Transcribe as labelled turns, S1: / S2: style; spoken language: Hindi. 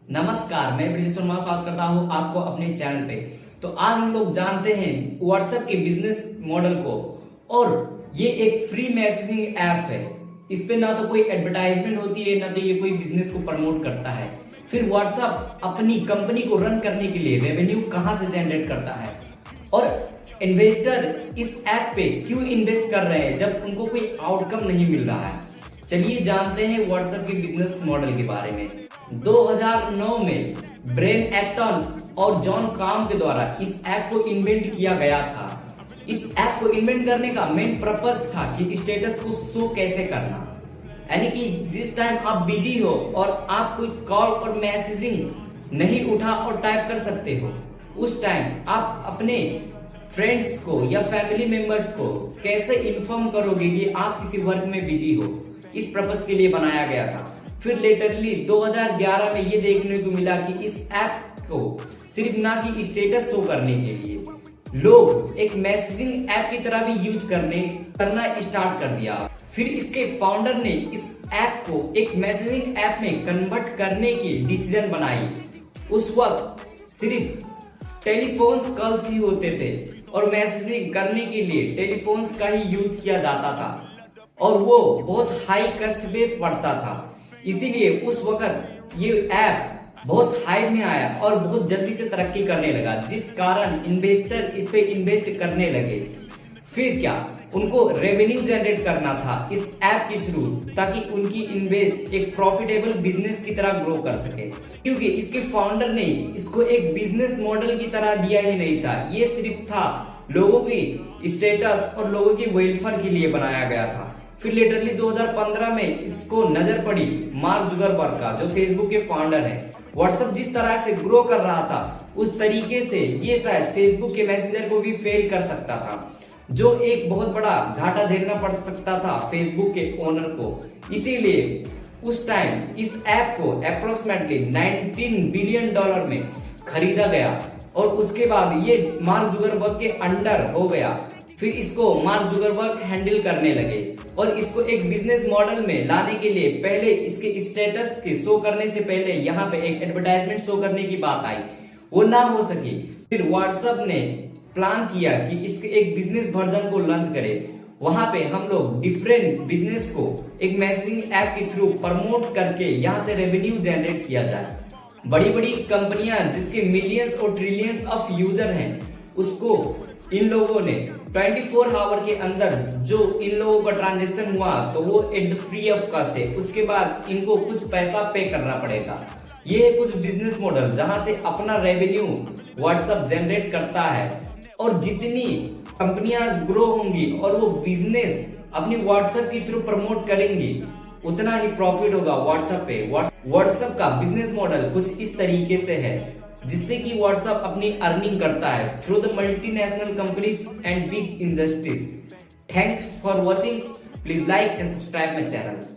S1: नमस्कार, मैं ब्रिजेश वर्मा स्वागत करता हूं आपको अपने चैनल पे। तो आज हम लोग जानते हैं व्हाट्सएप के बिजनेस मॉडल को। और ये एक फ्री मैसेजिंग ऐप है। इस पे ना तो कोई एडवर्टाइजमेंट होती है, ना तो ये कोई बिजनेस को प्रमोट करता है। फिर व्हाट्सएप अपनी कंपनी को रन करने के लिए रेवेन्यू कहां से जनरेट करता है और इन्वेस्टर इस ऐप पे क्यों इन्वेस्ट कर रहे हैं जब उनको कोई आउटकम नहीं मिल रहा है। चलिए जानते हैं व्हाट्सएप के बिजनेस मॉडल के बारे में। 2009 में ब्रेन एक्टन और जॉन काम के द्वारा इस ऐप को इन्वेंट किया गया था। इस ऐप को इन्वेंट करने का मेन पर्पस था कि स्टेटस को शो कैसे करना, यानी कि जिस टाइम आप बिजी हो और आप कोई कॉल और मैसेजिंग नहीं उठा और टाइप कर सकते हो, उस टाइम आप अपने फ्रेंड्स को या फैमिली मेंबर्स को कैसे इन्फॉर्म करोगे कि आप किसी वर्क में बिजी हो। इस पर्पस के लिए बनाया गया था। फिर लेटरली 2011 में ये देखने को मिला कि इस ऐप को सिर्फ ना कि स्टेटस शो करने के लिए लोग एक मैसेजिंग ऐप की तरह भी यूज करना स्टार्ट कर दिया। फिर इसके फाउंडर ने इस ऐप को एक मैसेजिंग ऐप में कन्वर्ट करने की डिसीजन बनाई। उस वक्त सिर्फ टेलीफोन्स कॉल्स ही होते थे और मैसेजिंग करने के लिए टेलीफोन्स का ही यूज किया जाता था और वो बहुत हाई कस्ट पे पड़ता था। इसीलिए उस वक्त ये ऐप बहुत हाई में आया और बहुत जल्दी से तरक्की करने लगा, जिस कारण इन्वेस्टर इस पे इन्वेस्ट करने लगे। फिर क्या, उनको रेवेन्यू जनरेट करना था इस ऐप के थ्रू, ताकि उनकी इन्वेस्ट एक प्रॉफिटेबल बिजनेस की तरह ग्रो कर सके। क्योंकि इसके फाउंडर ने इसको एक बिजनेस मॉडल की तरह दिया ही नहीं था, ये सिर्फ था लोगों की स्टेटस और लोगों की वेलफेयर के लिए बनाया गया था। फिर लेटरली 2015 में इसको नजर पड़ी मार्क जुकरबर्ग का, जो फेसबुक के फाउंडर है। व्हाट्सएप जिस तरह से ग्रो कर रहा था उस तरीके से ये शायद फेसबुक के मैसेंजर को भी फेल कर सकता था, जो एक बहुत बड़ा घाटा झेलना पड़ सकता था फेसबुक के ओनर को। इसीलिए उस टाइम इस ऐप को अप्रोक्सीमेटली $19 बिलियन में खरीदा गया और उसके बाद ये मार्क जुकरबर्ग के अंडर हो गया। फिर इसको मार्क जुकरबर्ग हैंडल करने लगे और इसको एक बिजनेस मॉडल में लाने के लिए पहले इसके स्टेटस के शो करने से पहले यहाँ पे एक एडवर्टाइजमेंट शो करने की बात आई, वो ना हो सकी। फिर व्हाट्सएप ने प्लान किया कि इसके एक बिजनेस वर्जन को लॉन्च करे। वहां पे हम लोग डिफरेंट बिजनेस को एक मैसेजिंग ऐप के थ्रू प्रमोट करके यहाँ से रेवेन्यू जनरेट किया जाए। बड़ी बड़ी कंपनियां जिसके मिलियंस और ट्रिलियंस ऑफ यूजर हैं, उसको इन लोगों ने 24 आवर के अंदर जो इन लोगों का ट्रांजैक्शन हुआ तो वो at the free of cost है। उसके बाद इनको कुछ पैसा पे करना पड़ेगा। ये है कुछ बिजनेस मॉडल जहां से अपना रेवेन्यू व्हाट्सएप जनरेट करता है और जितनी कंपनियां ग्रो होंगी और वो बिजनेस अपनी व्हाट्सएप के थ्रू प्रमोट करेंगी, उतना ही प्रॉफिट होगा व्हाट्सएप पे। व्हाट्सएप का बिजनेस मॉडल कुछ इस तरीके से है, जिससे कि व्हाट्सएप अपनी अर्निंग करता है through the multinational companies and big industries. Thanks for watching. Please like and subscribe my channel.